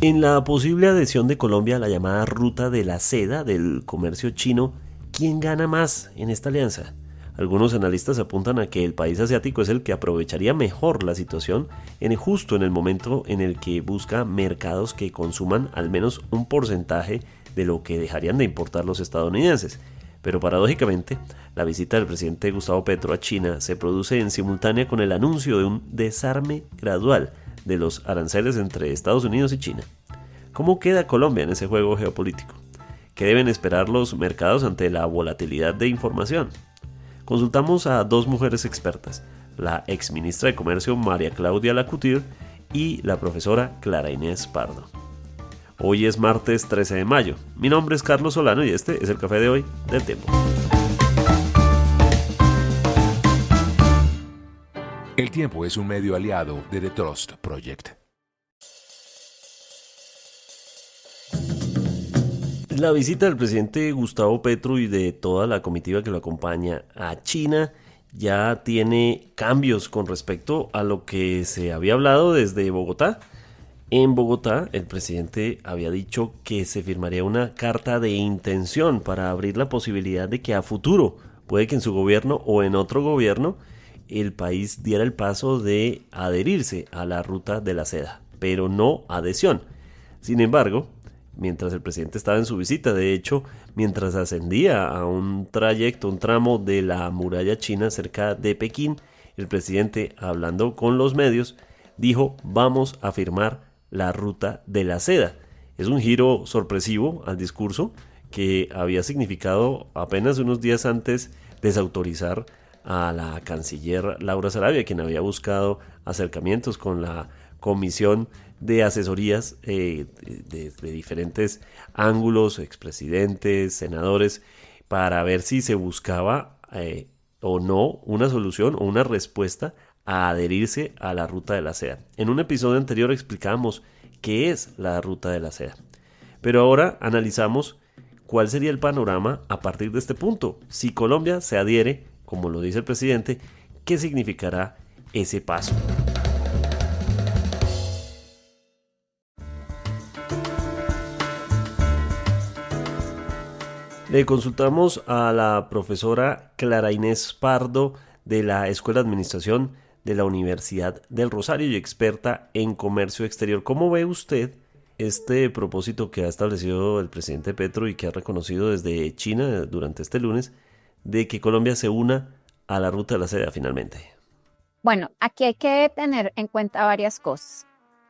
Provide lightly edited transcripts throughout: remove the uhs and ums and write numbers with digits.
En la posible adhesión de Colombia a la llamada Ruta de la Seda del comercio chino, ¿quién gana más en esta alianza? Algunos analistas apuntan a que el país asiático es el que aprovecharía mejor la situación justo en el momento en el que busca mercados que consuman al menos un porcentaje de lo que dejarían de importar los estadounidenses. Pero paradójicamente, la visita del presidente Gustavo Petro a China se produce en simultánea con el anuncio de un desarme gradual de los aranceles entre Estados Unidos y China. ¿Cómo queda Colombia en ese juego geopolítico? ¿Qué deben esperar los mercados ante la volatilidad de información? Consultamos a dos mujeres expertas, la exministra de Comercio María Claudia Lacutir y la profesora Clara Inés Pardo. Hoy es martes 13 de mayo. Mi nombre es Carlos Solano y este es el café de hoy del Tiempo. El Tiempo es un medio aliado de The Trust Project. La visita del presidente Gustavo Petro y de toda la comitiva que lo acompaña a China ya tiene cambios con respecto a lo que se había hablado desde Bogotá. En Bogotá, el presidente había dicho que se firmaría una carta de intención para abrir la posibilidad de que a futuro, puede que en su gobierno o en otro gobierno, el país diera el paso de adherirse a la Ruta de la Seda, pero no adhesión. Sin embargo, mientras el presidente estaba en su visita, de hecho, mientras ascendía a un tramo de la muralla china cerca de Pekín, el presidente, hablando con los medios, dijo: vamos a firmar la Ruta de la Seda. Es un giro sorpresivo al discurso que había significado apenas unos días antes desautorizar a la canciller Laura Sarabia, quien había acercamientos con la Comisión de Asesorías de diferentes ángulos, expresidentes, senadores, para ver si se buscaba o no una solución o una respuesta a adherirse a la Ruta de la Seda. En un episodio anterior explicamos qué es la Ruta de la Seda, pero ahora analizamos cuál sería el panorama a partir de este punto. Si Colombia se adhiere, como lo dice el presidente, ¿qué significará ese paso? Le consultamos a la profesora Clara Inés Pardo de la Escuela de Administración de la Universidad del Rosario y experta en comercio exterior. ¿Cómo ve usted este propósito que ha establecido el presidente Petro y que ha reconocido desde China durante este lunes de que Colombia se una a la Ruta de la Seda finalmente? Bueno, aquí hay que tener en cuenta varias cosas.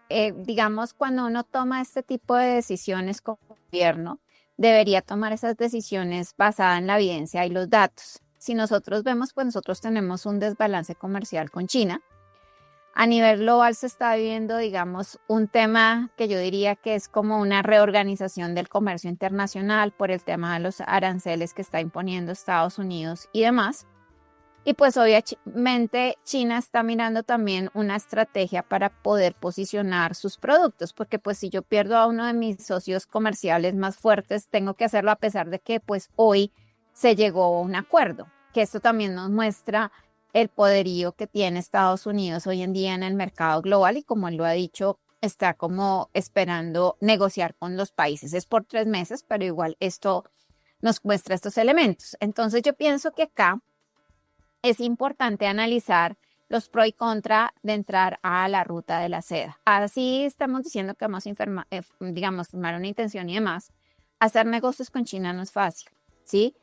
Digamos, cuando uno toma este tipo de decisiones como gobierno, debería tomar esas decisiones basadas en la evidencia y los datos. Si nosotros vemos, pues nosotros tenemos un desbalance comercial con China. A nivel global se está viviendo, digamos, un tema que yo diría que es como una reorganización del comercio internacional por el tema de los aranceles que está imponiendo Estados Unidos y demás. Y pues obviamente China está mirando también una estrategia para poder posicionar sus productos, porque pues si yo pierdo a uno de mis socios comerciales más fuertes, tengo que hacerlo a pesar de que pues hoy se llegó a un acuerdo, que esto también nos muestra el poderío que tiene Estados Unidos hoy en día en el mercado global y como él lo ha dicho, está como esperando negociar con los países. Es por 3 meses, pero igual esto nos muestra estos elementos. Entonces yo pienso que acá es importante analizar los pro y contra de entrar a la Ruta de la Seda. Así estamos diciendo que vamos a firmar una intención y demás. Hacer negocios con China no es fácil, ¿sí?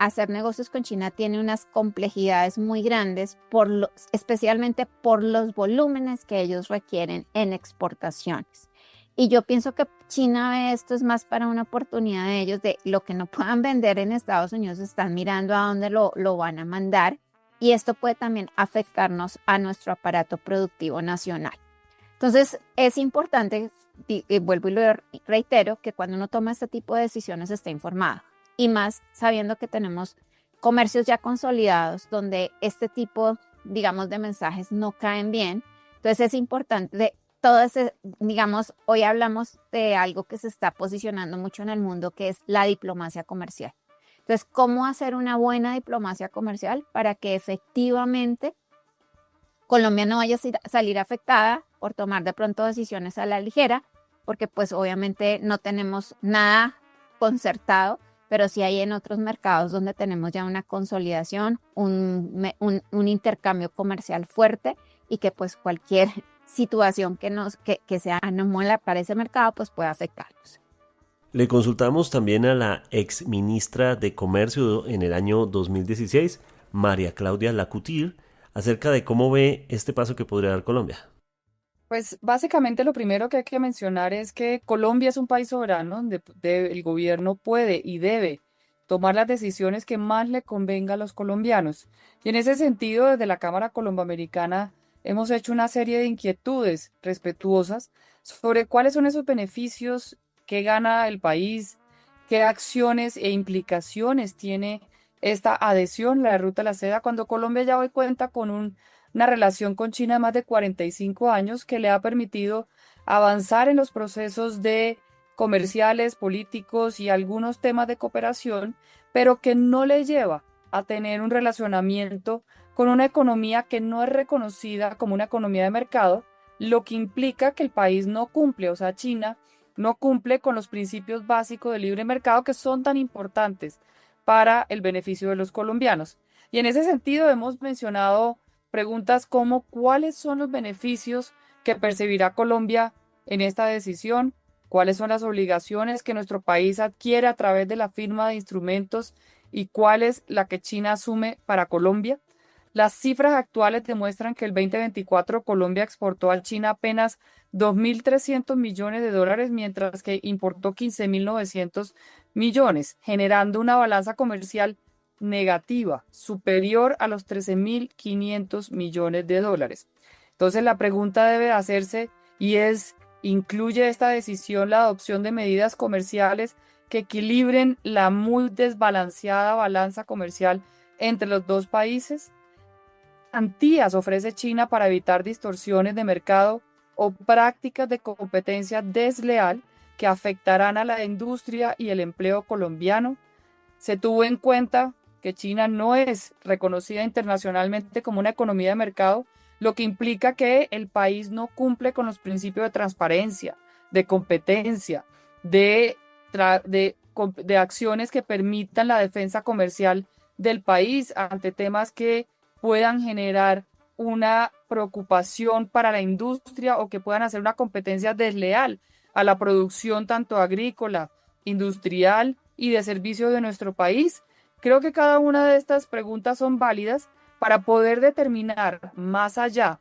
Hacer negocios con China tiene unas complejidades muy grandes, especialmente por los volúmenes que ellos requieren en exportaciones. Y yo pienso que China ve esto es más para una oportunidad de ellos, de lo que no puedan vender en Estados Unidos, están mirando a dónde lo van a mandar. Y esto puede también afectarnos a nuestro aparato productivo nacional. Entonces, es importante, y vuelvo y lo reitero, que cuando uno toma este tipo de decisiones esté informado. Y más sabiendo que tenemos comercios ya consolidados donde este tipo, digamos, de mensajes no caen bien. Entonces, es importante digamos, hoy hablamos de algo que se está posicionando mucho en el mundo, que es la diplomacia comercial. Entonces, ¿cómo hacer una buena diplomacia comercial para que efectivamente Colombia no vaya a salir afectada por tomar de pronto decisiones a la ligera porque pues obviamente no tenemos nada concertado, pero sí hay en otros mercados donde tenemos ya una consolidación, un intercambio comercial fuerte y que pues cualquier situación que sea anómala para ese mercado pues puede afectarnos. Le consultamos también a la ex ministra de Comercio en el año 2016, María Claudia Lacouture, acerca de cómo ve este paso que podría dar Colombia. Pues básicamente lo primero que hay que mencionar es que Colombia es un país soberano donde el gobierno puede y debe tomar las decisiones que más le convenga a los colombianos. Y en ese sentido, desde la Cámara Colomboamericana hemos hecho una serie de inquietudes respetuosas sobre cuáles son esos beneficios que gana el país, qué acciones e implicaciones tiene esta adhesión a la Ruta de la Seda, cuando Colombia ya hoy cuenta con una relación con China de más de 45 años que le ha permitido avanzar en los procesos de comerciales, políticos y algunos temas de cooperación, pero que no le lleva a tener un relacionamiento con una economía que no es reconocida como una economía de mercado, lo que implica que el país no cumple, o sea, China no cumple con los principios básicos del libre mercado que son tan importantes para el beneficio de los colombianos. Y en ese sentido hemos mencionado preguntas como ¿cuáles son los beneficios que percibirá Colombia en esta decisión? ¿Cuáles son las obligaciones que nuestro país adquiere a través de la firma de instrumentos y cuál es la que China asume para Colombia? Las cifras actuales demuestran que el 2024 Colombia exportó a China apenas 2.300 millones de dólares, mientras que importó 15.900 millones, generando una balanza comercial negativa, superior a los 13.500 millones de dólares. Entonces la pregunta debe hacerse y es, ¿incluye esta decisión la adopción de medidas comerciales que equilibren la muy desbalanceada balanza comercial entre los dos países? ¿Garantías ofrece China para evitar distorsiones de mercado o prácticas de competencia desleal que afectarán a la industria y el empleo colombiano? Se tuvo en cuenta que China no es reconocida internacionalmente como una economía de mercado, lo que implica que el país no cumple con los principios de transparencia, de competencia, de acciones que permitan la defensa comercial del país ante temas que puedan generar una preocupación para la industria o que puedan hacer una competencia desleal a la producción tanto agrícola, industrial y de servicios de nuestro país. Creo que cada una de estas preguntas son válidas para poder determinar más allá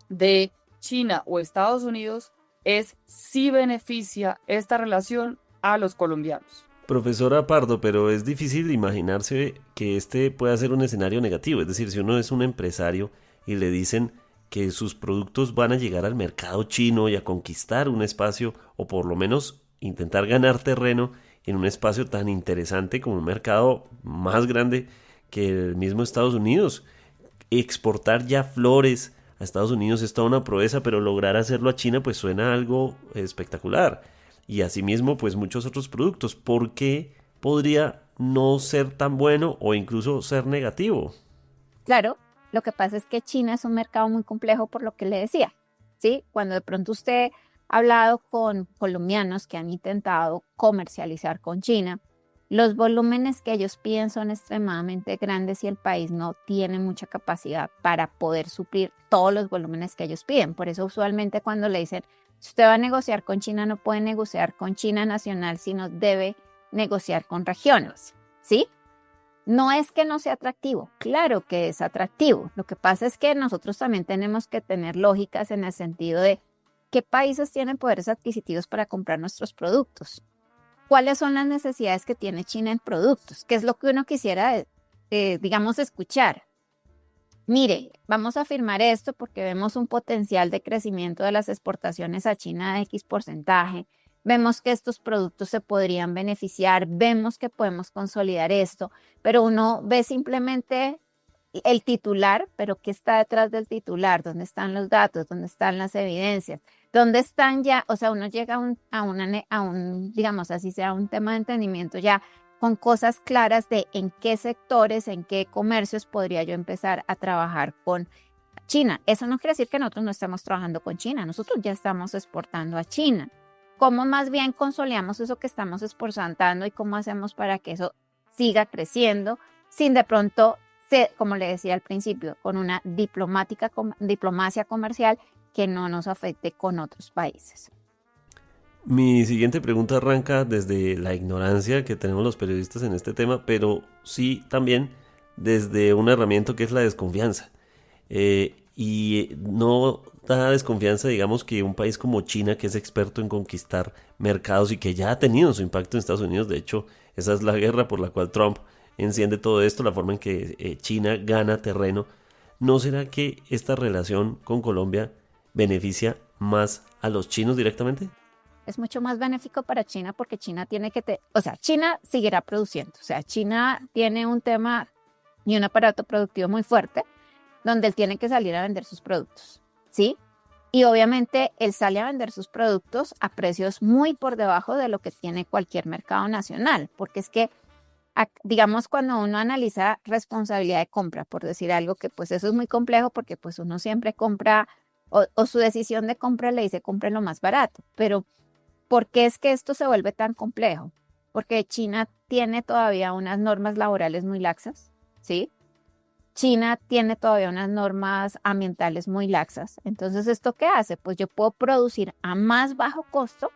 de China o Estados Unidos es si beneficia esta relación a los colombianos. Profesora Pardo, pero es difícil imaginarse que este pueda ser un escenario negativo. Es decir, si uno es un empresario y le dicen que sus productos van a llegar al mercado chino y a conquistar un espacio, o por lo menos intentar ganar terreno en un espacio tan interesante como un mercado más grande que el mismo Estados Unidos. Exportar ya flores a Estados Unidos es toda una proeza, pero lograr hacerlo a China pues suena algo espectacular. Y asimismo pues muchos otros productos. ¿Por qué podría no ser tan bueno o incluso ser negativo? Claro, lo que pasa es que China es un mercado muy complejo por lo que le decía, ¿sí? Cuando de pronto usted ha hablado con colombianos que han intentado comercializar con China, los volúmenes que ellos piden son extremadamente grandes y el país no tiene mucha capacidad para poder suplir todos los volúmenes que ellos piden. Por eso usualmente cuando le dicen, si usted va a negociar con China, no puede negociar con China nacional, sino debe negociar con regiones, ¿sí? No es que no sea atractivo, claro que es atractivo. Lo que pasa es que nosotros también tenemos que tener lógicas en el sentido de qué países tienen poderes adquisitivos para comprar nuestros productos. ¿Cuáles son las necesidades que tiene China en productos? ¿Qué es lo que uno quisiera, digamos, escuchar? Mire, vamos a firmar esto porque vemos un potencial de crecimiento de las exportaciones a China de X porcentaje. Vemos que estos productos se podrían beneficiar, vemos que podemos consolidar esto, pero uno ve simplemente el titular, pero ¿qué está detrás del titular? ¿Dónde están los datos? ¿Dónde están las evidencias? ¿Dónde están ya? O sea, uno llega a un, digamos así sea, un tema de entendimiento ya con cosas claras de en qué sectores, en qué comercios podría yo empezar a trabajar con China. Eso no quiere decir que nosotros no estemos trabajando con China, nosotros ya estamos exportando a China. cómo más bien consolidamos eso que estamos exportando y cómo hacemos para que eso siga creciendo sin de pronto, como le decía al principio, con una diplomacia comercial que no nos afecte con otros países. Mi siguiente pregunta arranca desde la ignorancia que tenemos los periodistas en este tema, pero sí también desde una herramienta que es la desconfianza. Y no da desconfianza, digamos, que un país como China, que es experto en conquistar mercados y que ya ha tenido su impacto en Estados Unidos, de hecho, esa es la guerra por la cual Trump enciende todo esto, la forma en que China gana terreno. ¿No será que esta relación con Colombia beneficia más a los chinos directamente? Es mucho más benéfico para China porque China tiene que, o sea, China seguirá produciendo, o sea, China tiene un tema y un aparato productivo muy fuerte donde él tiene que salir a vender sus productos, ¿sí? Y obviamente él sale a vender sus productos a precios muy por debajo de lo que tiene cualquier mercado nacional, porque es que, digamos, cuando uno analiza responsabilidad de compra, por decir algo, que pues eso es muy complejo porque pues uno siempre compra, o su decisión de compra le dice compre lo más barato, pero ¿por qué es que esto se vuelve tan complejo? Porque China tiene todavía unas normas laborales muy laxas, ¿sí? China tiene todavía unas normas ambientales muy laxas. Entonces, ¿esto qué hace? Pues yo puedo producir a más bajo costo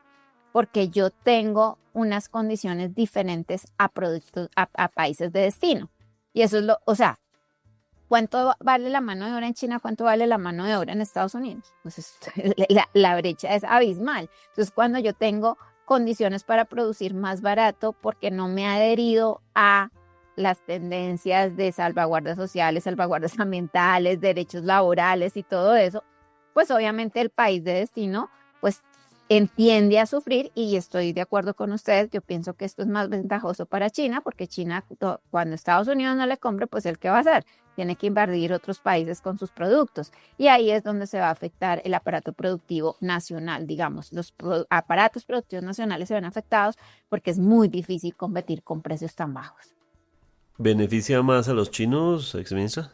porque yo tengo unas condiciones diferentes a productos, a países de destino. Y eso es o sea, ¿cuánto vale la mano de obra en China? ¿Cuánto vale la mano de obra en Estados Unidos? Pues la brecha es abismal. Entonces, cuando yo tengo condiciones para producir más barato porque no me he adherido a las tendencias de salvaguardas sociales, salvaguardas ambientales, derechos laborales y todo eso, pues obviamente el país de destino pues entiende a sufrir y estoy de acuerdo con ustedes. Yo pienso que esto es más ventajoso para China porque China, cuando Estados Unidos no le compre, pues ¿el qué va a hacer? Tiene que invadir otros países con sus productos y ahí es donde se va a afectar el aparato productivo nacional, digamos. Los aparatos productivos nacionales se ven afectados porque es muy difícil competir con precios tan bajos. ¿Beneficia más a los chinos, exministra?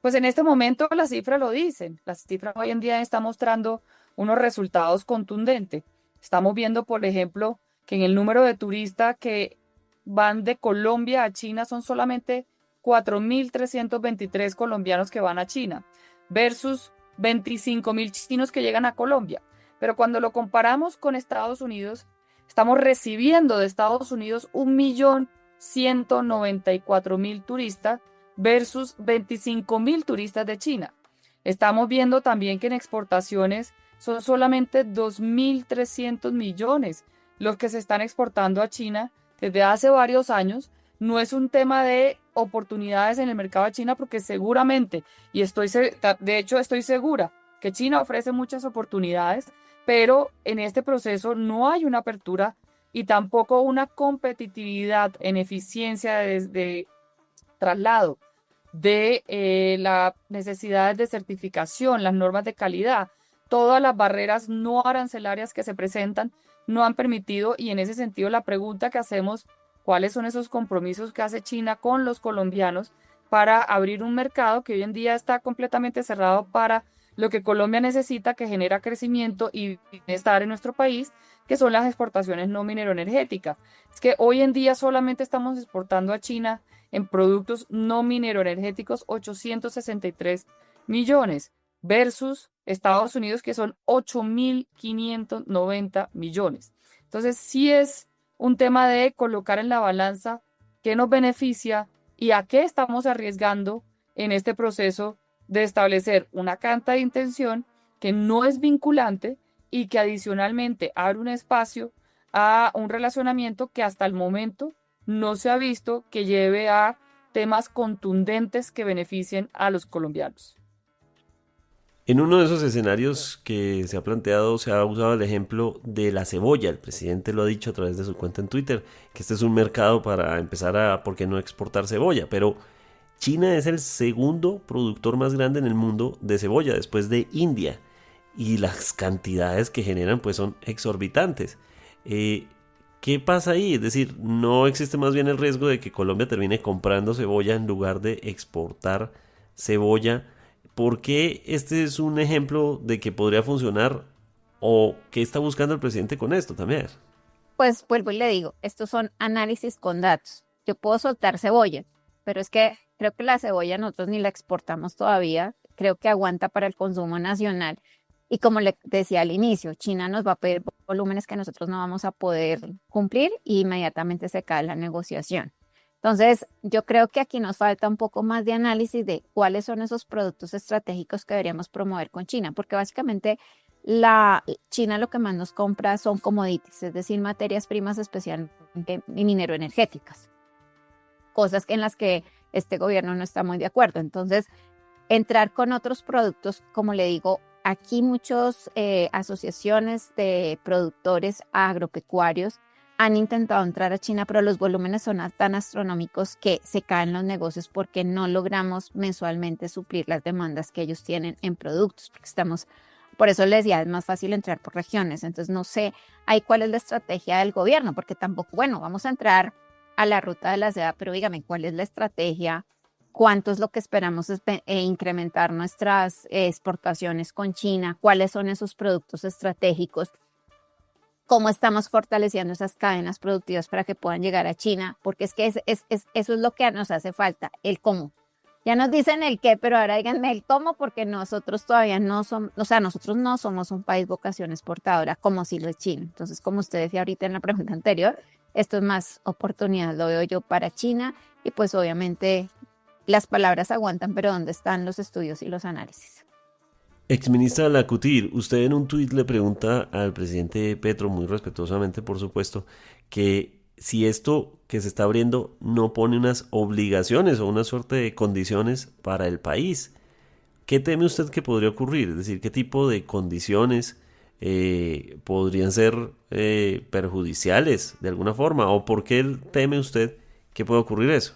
Pues en este momento las cifras lo dicen. La cifra hoy en día está mostrando unos resultados contundentes. Estamos viendo, por ejemplo, que en el número de turistas que van de Colombia a China son solamente 4.323 colombianos que van a China versus 25.000 chinos que llegan a Colombia. Pero cuando lo comparamos con Estados Unidos, estamos recibiendo de Estados Unidos 1.194.000 turistas versus 25.000 turistas de China. Estamos viendo también que en exportaciones son solamente 2.300 millones los que se están exportando a China desde hace varios años. No es un tema de oportunidades en el mercado de China porque seguramente, de hecho estoy segura que China ofrece muchas oportunidades, pero en este proceso no hay una apertura y tampoco una competitividad en eficiencia de traslado de las necesidades de certificación, las normas de calidad, todas las barreras no arancelarias que se presentan no han permitido, y en ese sentido la pregunta que hacemos, ¿cuáles son esos compromisos que hace China con los colombianos para abrir un mercado que hoy en día está completamente cerrado para lo que Colombia necesita, que genera crecimiento y bienestar en nuestro país, que son las exportaciones no mineroenergéticas? Es que hoy en día solamente estamos exportando a China en productos no mineroenergéticos 863 millones versus Estados Unidos que son 8.590 millones. Entonces sí es un tema de colocar en la balanza qué nos beneficia y a qué estamos arriesgando en este proceso de establecer una carta de intención que no es vinculante y que adicionalmente abre un espacio a un relacionamiento que hasta el momento no se ha visto que lleve a temas contundentes que beneficien a los colombianos. En uno de esos escenarios que se ha planteado, se ha usado el ejemplo de la cebolla. El presidente lo ha dicho a través de su cuenta en Twitter, que este es un mercado para empezar ¿por qué no exportar cebolla? Pero China es el segundo productor más grande en el mundo de cebolla, después de India. Y las cantidades que generan pues son exorbitantes. ¿Qué pasa ahí? Es decir, ¿no existe más bien el riesgo de que Colombia termine comprando cebolla en lugar de exportar cebolla? ¿Por qué este es un ejemplo de que podría funcionar ¿O qué está buscando el presidente con esto también? Pues vuelvo y le digo, estos son análisis con datos. Yo puedo soltar cebolla, pero es que creo que la cebolla nosotros ni la exportamos todavía, creo que aguanta para el consumo nacional. Y como le decía al inicio, China nos va a pedir volúmenes que nosotros no vamos a poder cumplir y inmediatamente se cae la negociación. Entonces, yo creo que aquí nos falta un poco más de análisis de cuáles son esos productos estratégicos que deberíamos promover con China, porque básicamente la China lo que más nos compra son commodities, es decir, materias primas especialmente y minero energéticas, cosas en las que este gobierno no está muy de acuerdo. Entonces, entrar con otros productos, como le digo, aquí muchas asociaciones de productores agropecuarios han intentado entrar a China, pero los volúmenes son tan astronómicos que se caen los negocios porque no logramos mensualmente suplir las demandas que ellos tienen en productos, porque por eso les decía, es más fácil entrar por regiones. Entonces no sé ahí cuál es la estrategia del gobierno, porque tampoco, bueno, vamos a entrar a la ruta de la seda, pero dígame, ¿cuál es la estrategia? ¿Cuánto es lo que esperamos incrementar nuestras exportaciones con China? ¿Cuáles son esos productos estratégicos? ¿Cómo estamos fortaleciendo esas cadenas productivas para que puedan llegar a China? Porque es que eso es lo que nos hace falta, el cómo. Ya nos dicen el qué, pero ahora díganme el cómo, porque nosotros todavía no somos, o sea, nosotros no somos un país vocación exportadora como sí lo es China. Entonces, como usted decía ahorita en la pregunta anterior, esto es más oportunidad, lo veo yo para China, y pues obviamente las palabras aguantan, pero ¿dónde están los estudios y los análisis? Exministra Lacutir, usted en un tuit le pregunta al presidente Petro, muy respetuosamente por supuesto, que si esto que se está abriendo no pone unas obligaciones o una suerte de condiciones para el país. ¿Qué teme usted que podría ocurrir? Es decir, ¿qué tipo de condiciones podrían ser perjudiciales de alguna forma? ¿O por qué teme usted que pueda ocurrir eso?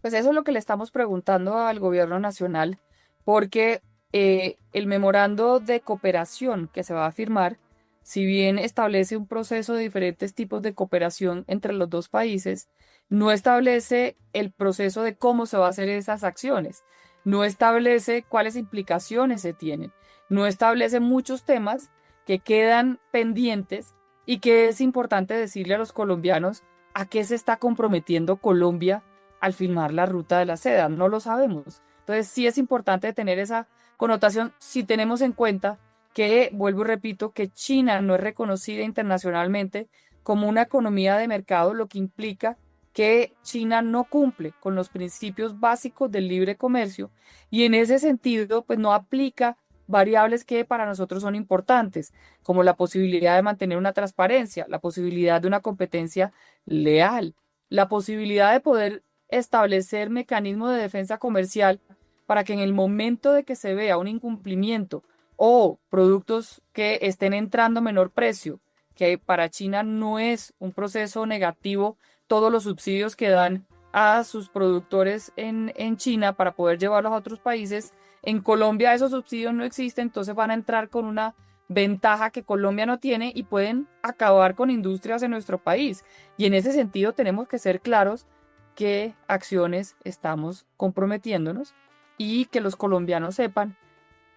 Pues eso es lo que le estamos preguntando al gobierno nacional, porque el memorando de cooperación que se va a firmar, si bien establece un proceso de diferentes tipos de cooperación entre los dos países, no establece el proceso de cómo se va a hacer esas acciones, no establece cuáles implicaciones se tienen, no establece muchos temas que quedan pendientes y que es importante decirle a los colombianos a qué se está comprometiendo Colombia al firmar la ruta de la seda. No lo sabemos. Entonces sí es importante tener esa connotación si tenemos en cuenta que, vuelvo y repito, que China no es reconocida internacionalmente como una economía de mercado, lo que implica que China no cumple con los principios básicos del libre comercio y en ese sentido pues no aplica variables que para nosotros son importantes, como la posibilidad de mantener una transparencia, la posibilidad de una competencia leal, la posibilidad de poder establecer mecanismos de defensa comercial para que en el momento de que se vea un incumplimiento o productos que estén entrando a menor precio, que para China no es un proceso negativo, todos los subsidios que dan a sus productores en China para poder llevarlos a otros países, en Colombia esos subsidios no existen, entonces van a entrar con una ventaja que Colombia no tiene y pueden acabar con industrias en nuestro país. Y en ese sentido tenemos que ser claros qué acciones estamos comprometiéndonos y que los colombianos sepan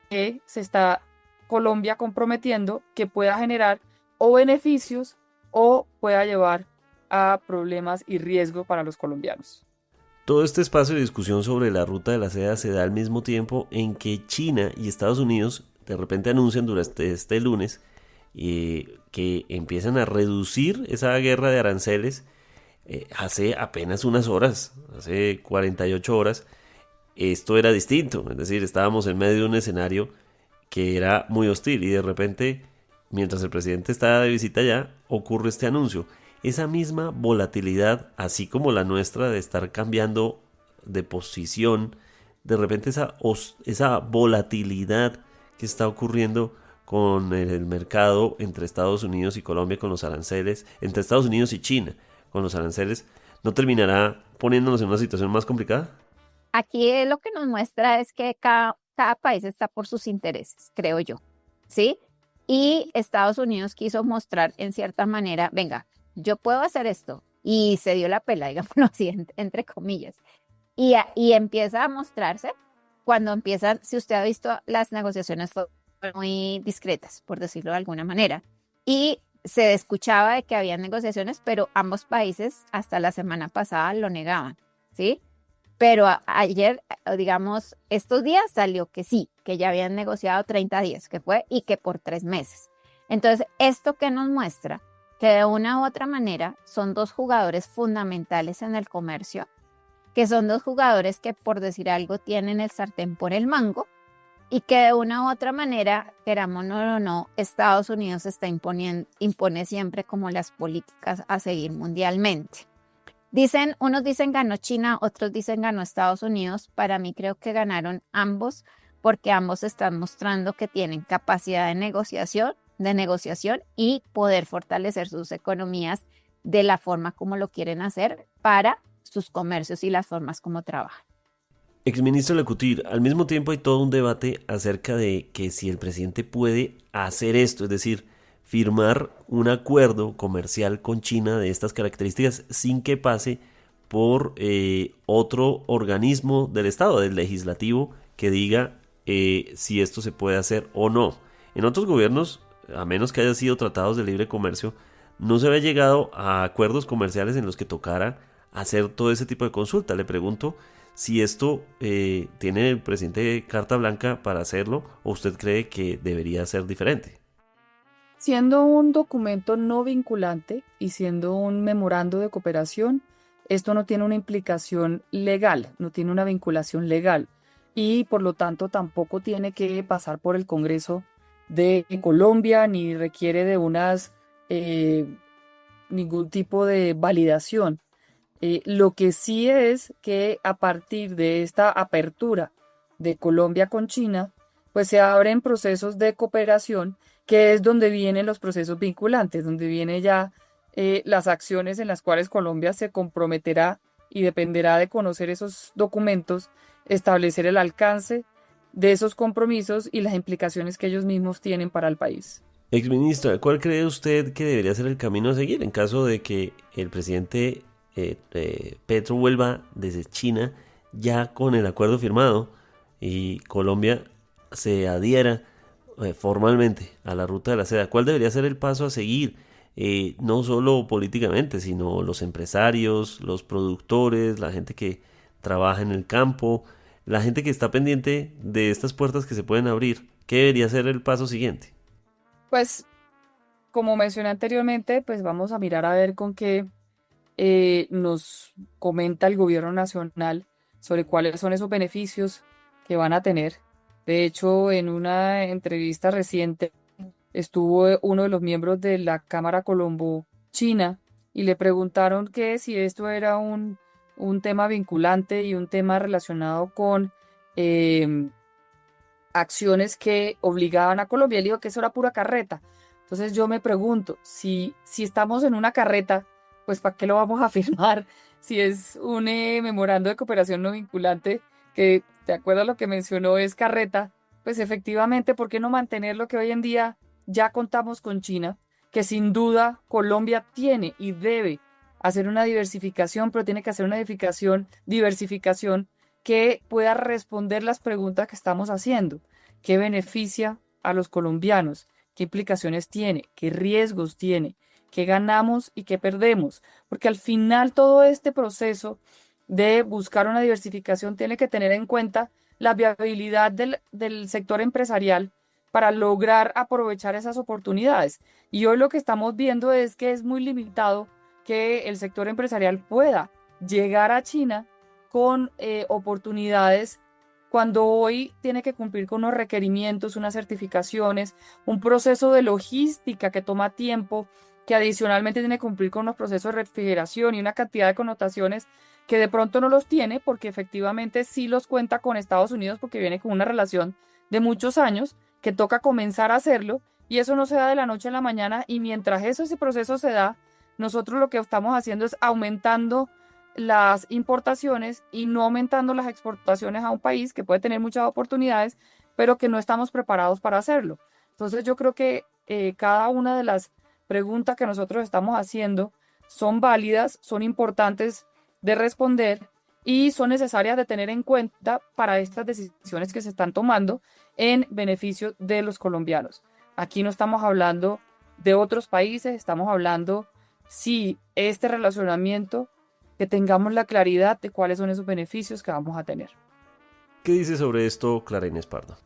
que se está Colombia comprometiendo que pueda generar o beneficios o pueda llevar a problemas y riesgo para los colombianos. Todo este espacio de discusión sobre la ruta de la seda se da al mismo tiempo en que China y Estados Unidos de repente anuncian durante este lunes que empiezan a reducir esa guerra de aranceles. Hace apenas unas horas, hace 48 horas, esto era distinto, es decir, estábamos en medio de un escenario que era muy hostil y de repente, mientras el presidente está de visita allá, ocurre este anuncio. Esa misma volatilidad, así como la nuestra de estar cambiando de posición, de repente esa volatilidad que está ocurriendo con el mercado entre Estados Unidos y Colombia con los aranceles, entre Estados Unidos y China con los aranceles, ¿no terminará poniéndonos en una situación más complicada? Aquí lo que nos muestra es que cada país está por sus intereses, creo yo, ¿sí? Y Estados Unidos quiso mostrar en cierta manera, venga, yo puedo hacer esto, y se dio la pela, digámoslo así, entre comillas, y empieza a mostrarse cuando empiezan, si usted ha visto las negociaciones fueron muy discretas, por decirlo de alguna manera. Y se escuchaba de que había negociaciones, pero ambos países hasta la semana pasada lo negaban, ¿sí? Pero ayer, digamos, estos días salió que sí, que ya habían negociado 30 días, que fue, y que por 3 meses. Entonces, ¿esto qué nos muestra? Que de una u otra manera son dos jugadores fundamentales en el comercio, que son dos jugadores que, por decir algo, tienen el sartén por el mango, y que de una u otra manera, querámoslo o no, Estados Unidos está impone siempre como las políticas a seguir mundialmente. Unos dicen ganó China, otros dicen ganó Estados Unidos. Para mí creo que ganaron ambos porque ambos están mostrando que tienen capacidad de negociación y poder fortalecer sus economías de la forma como lo quieren hacer para sus comercios y las formas como trabajan. Exministro Lecutir, al mismo tiempo hay todo un debate acerca de que si el presidente puede hacer esto, es decir, firmar un acuerdo comercial con China de estas características sin que pase por otro organismo del Estado, del legislativo, que diga si esto se puede hacer o no. En otros gobiernos, a menos que haya sido tratados de libre comercio, no se había llegado a acuerdos comerciales en los que tocara hacer todo ese tipo de consulta. Le pregunto si esto tiene el presidente carta blanca para hacerlo o usted cree que debería ser diferente. Siendo un documento no vinculante y siendo un memorando de cooperación, esto no tiene una implicación legal, no tiene una vinculación legal y por lo tanto tampoco tiene que pasar por el Congreso de Colombia ni requiere de ningún tipo de validación. Lo que sí es que a partir de esta apertura de Colombia con China, pues se abren procesos de cooperación, que es donde vienen los procesos vinculantes, donde vienen ya las acciones en las cuales Colombia se comprometerá y dependerá de conocer esos documentos, establecer el alcance de esos compromisos y las implicaciones que ellos mismos tienen para el país. Exministra, ¿cuál cree usted que debería ser el camino a seguir en caso de que el presidente Petro vuelva desde China ya con el acuerdo firmado y Colombia se adhiera formalmente a la ruta de la seda? ¿Cuál debería ser el paso a seguir? No solo políticamente, sino los empresarios, los productores, la gente que trabaja en el campo, la gente que está pendiente de estas puertas que se pueden abrir. ¿Qué debería ser el paso siguiente? Pues, como mencioné anteriormente, pues vamos a mirar a ver con qué nos comenta el gobierno nacional sobre cuáles son esos beneficios que van a tener. De hecho, en una entrevista reciente estuvo uno de los miembros de la Cámara Colombo-China y le preguntaron que si esto era un tema vinculante y un tema relacionado con acciones que obligaban a Colombia. Él dijo que eso era pura carreta. Entonces yo me pregunto, si estamos en una carreta, pues ¿para qué lo vamos a firmar? Si es un memorando de cooperación no vinculante, que de acuerdo a lo que mencionó es carreta, pues efectivamente, ¿por qué no mantener lo que hoy en día ya contamos con China? Que sin duda Colombia tiene y debe hacer una diversificación, pero tiene que hacer una diversificación que pueda responder las preguntas que estamos haciendo. ¿Qué beneficia a los colombianos? ¿Qué implicaciones tiene? ¿Qué riesgos tiene? ¿Qué ganamos y qué perdemos? Porque al final todo este proceso de buscar una diversificación tiene que tener en cuenta la viabilidad del sector empresarial para lograr aprovechar esas oportunidades. Y hoy lo que estamos viendo es que es muy limitado que el sector empresarial pueda llegar a China con oportunidades cuando hoy tiene que cumplir con unos requerimientos, unas certificaciones, un proceso de logística que toma tiempo, que adicionalmente tiene que cumplir con unos procesos de refrigeración y una cantidad de connotaciones que de pronto no los tiene porque efectivamente sí los cuenta con Estados Unidos porque viene con una relación de muchos años que toca comenzar a hacerlo y eso no se da de la noche a la mañana y mientras ese proceso se da, nosotros lo que estamos haciendo es aumentando las importaciones y no aumentando las exportaciones a un país que puede tener muchas oportunidades, pero que no estamos preparados para hacerlo. Entonces yo creo que cada una de las preguntas que nosotros estamos haciendo son válidas, son importantes de responder y son necesarias de tener en cuenta para estas decisiones que se están tomando en beneficio de los colombianos. Aquí no estamos hablando de otros países, estamos hablando si este relacionamiento, que tengamos la claridad de cuáles son esos beneficios que vamos a tener. ¿Qué dice sobre esto Clara Inés Pardo?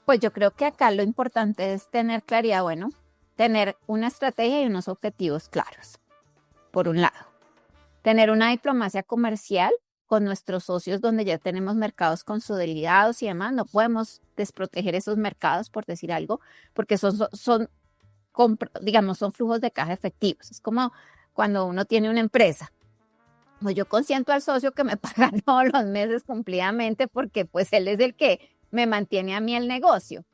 Pues yo creo que acá lo importante es tener claridad, bueno, tener una estrategia y unos objetivos claros, por un lado. Tener una diplomacia comercial con nuestros socios donde ya tenemos mercados consolidados y demás. No podemos desproteger esos mercados, por decir algo, porque digamos, son flujos de caja efectivos. Es como cuando uno tiene una empresa. Pues yo consiento al socio que me paga todos los meses cumplidamente porque pues él es el que me mantiene a mí el negocio.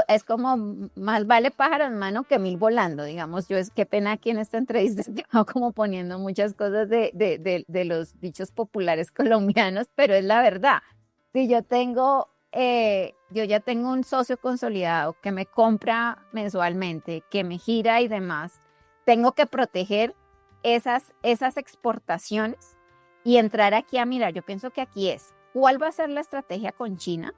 Es como más vale pájaro en mano que mil volando, digamos. Qué pena aquí en esta entrevista estoy como poniendo muchas cosas de los dichos populares colombianos, pero es la verdad. Si yo ya tengo un socio consolidado que me compra mensualmente, que me gira y demás, tengo que proteger esas exportaciones y entrar aquí a mirar. Yo pienso que aquí ¿cuál va a ser la estrategia con China?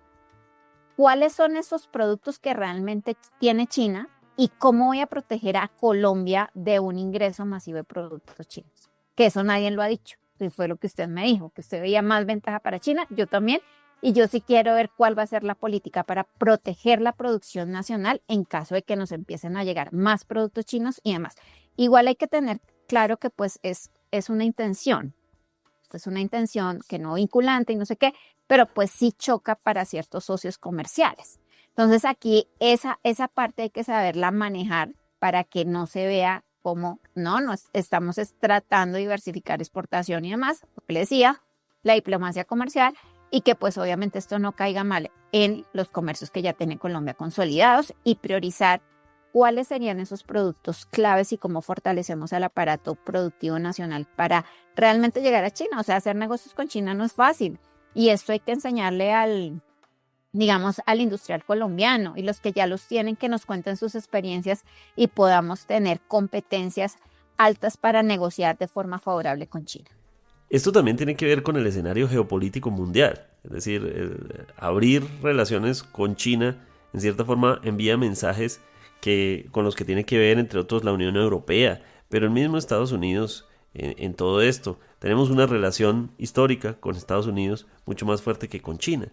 ¿Cuáles son esos productos que realmente tiene China? ¿Y cómo voy a proteger a Colombia de un ingreso masivo de productos chinos? Que eso nadie lo ha dicho. Y fue lo que usted me dijo, que usted veía más ventaja para China, yo también. Y yo sí quiero ver cuál va a ser la política para proteger la producción nacional en caso de que nos empiecen a llegar más productos chinos y demás. Igual hay que tener claro que pues es una intención. Es una intención que no vinculante y no sé qué, pero pues sí choca para ciertos socios comerciales. Entonces aquí esa parte hay que saberla manejar para que no se vea como, no, estamos tratando de diversificar exportación y demás, lo que le decía, la diplomacia comercial, y que pues obviamente esto no caiga mal en los comercios que ya tiene Colombia consolidados y priorizar cuáles serían esos productos claves y cómo fortalecemos el aparato productivo nacional para realmente llegar a China. O sea, hacer negocios con China no es fácil y esto hay que enseñarle al industrial colombiano y los que ya los tienen que nos cuenten sus experiencias y podamos tener competencias altas para negociar de forma favorable con China. Esto también tiene que ver con el escenario geopolítico mundial, es decir, abrir relaciones con China en cierta forma envía mensajes con los que tiene que ver, entre otros, la Unión Europea, pero el mismo Estados Unidos en todo esto. Tenemos una relación histórica con Estados Unidos mucho más fuerte que con China.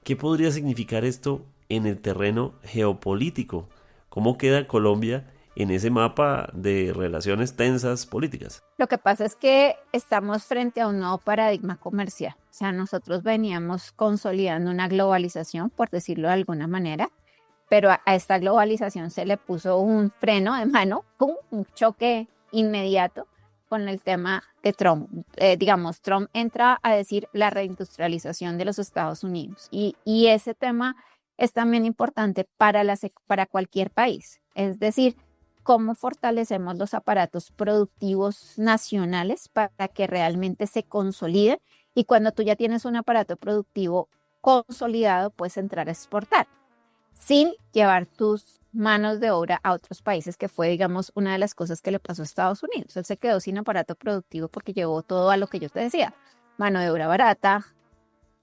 ¿Qué podría significar esto en el terreno geopolítico? ¿Cómo queda Colombia en ese mapa de relaciones tensas políticas? Lo que pasa es que estamos frente a un nuevo paradigma comercial. O sea, nosotros veníamos consolidando una globalización, por decirlo de alguna manera, pero a esta globalización se le puso un freno de mano, ¡pum!, un choque inmediato con el tema de Trump. Trump entra a decir la reindustrialización de los Estados Unidos y ese tema es también importante para cualquier país. Es decir, cómo fortalecemos los aparatos productivos nacionales para que realmente se consoliden y cuando tú ya tienes un aparato productivo consolidado, puedes entrar a exportar sin llevar tus manos de obra a otros países, que fue, digamos, una de las cosas que le pasó a Estados Unidos. Él se quedó sin aparato productivo porque llevó todo a lo que yo te decía, mano de obra barata,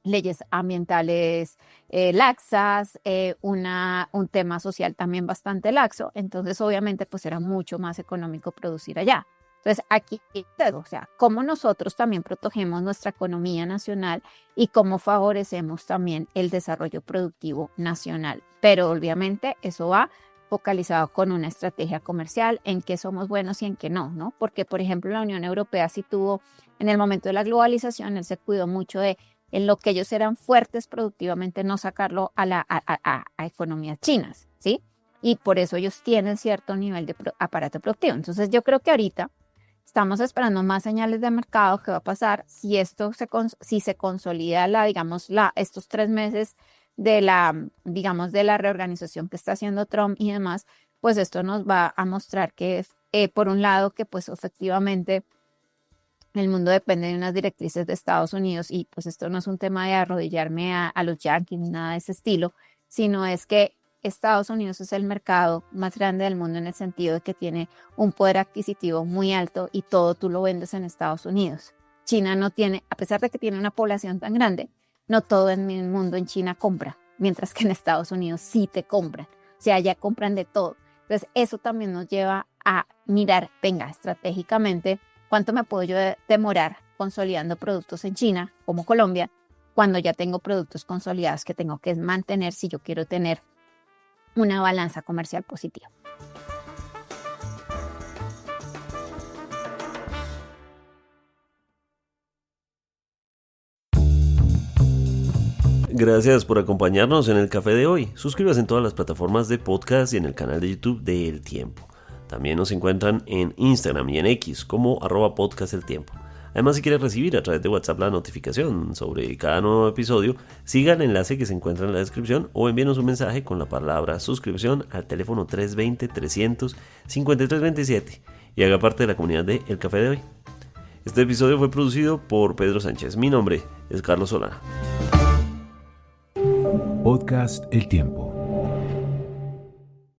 leyes ambientales laxas, un tema social también bastante laxo. Entonces, obviamente, pues era mucho más económico producir allá. Entonces, aquí, o sea, cómo nosotros también protegemos nuestra economía nacional y cómo favorecemos también el desarrollo productivo nacional. Pero obviamente eso va focalizado con una estrategia comercial en qué somos buenos y en qué no, ¿no? Porque, por ejemplo, la Unión Europea sí tuvo, en el momento de la globalización, él se cuidó mucho de en lo que ellos eran fuertes productivamente, no sacarlo a economías chinas, ¿sí? Y por eso ellos tienen cierto nivel de aparato productivo. Entonces, yo creo que ahorita estamos esperando más señales de mercado. ¿Qué va a pasar si si se consolida estos 3 meses de la reorganización que está haciendo Trump y demás? Pues esto nos va a mostrar que, por un lado, que pues efectivamente el mundo depende de unas directrices de Estados Unidos y pues esto no es un tema de arrodillarme a los yanquis ni nada de ese estilo, sino es que Estados Unidos es el mercado más grande del mundo en el sentido de que tiene un poder adquisitivo muy alto y todo tú lo vendes en Estados Unidos. China no tiene, a pesar de que tiene una población tan grande, no todo en el mundo en China compra, mientras que en Estados Unidos sí te compran. O sea, ya compran de todo. Entonces, eso también nos lleva a mirar, venga, estratégicamente, cuánto me puedo yo demorar consolidando productos en China, como Colombia, cuando ya tengo productos consolidados que tengo que mantener si yo quiero tener una balanza comercial positiva. Gracias por acompañarnos en el café de hoy. Suscríbase en todas las plataformas de podcast y en el canal de YouTube de El Tiempo. También nos encuentran en Instagram y en X como @podcasteltiempo. Además, si quieres recibir a través de WhatsApp la notificación sobre cada nuevo episodio, siga el enlace que se encuentra en la descripción o envíenos un mensaje con la palabra suscripción al teléfono 320-300-5327 y haga parte de la comunidad de El Café de Hoy. Este episodio fue producido por Pedro Sánchez. Mi nombre es Carlos Solana. Podcast El Tiempo.